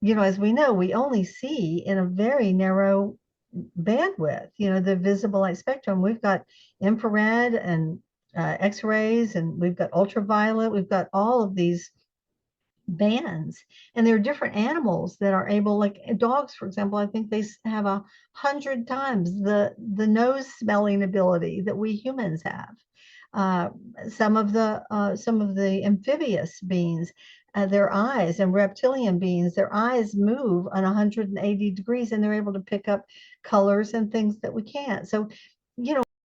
as we know, we only see in a very narrow bandwidth, the visible light spectrum. We've got infrared and X-rays, and we've got ultraviolet. We've got all of these bands, and there are different animals that are able, like dogs, for example. I think they have 100 times the nose smelling ability that we humans have. Uh, some of the amphibious beings, their eyes, and reptilian beings, their eyes move on 180 degrees, and they're able to pick up colors and things that we can't. So,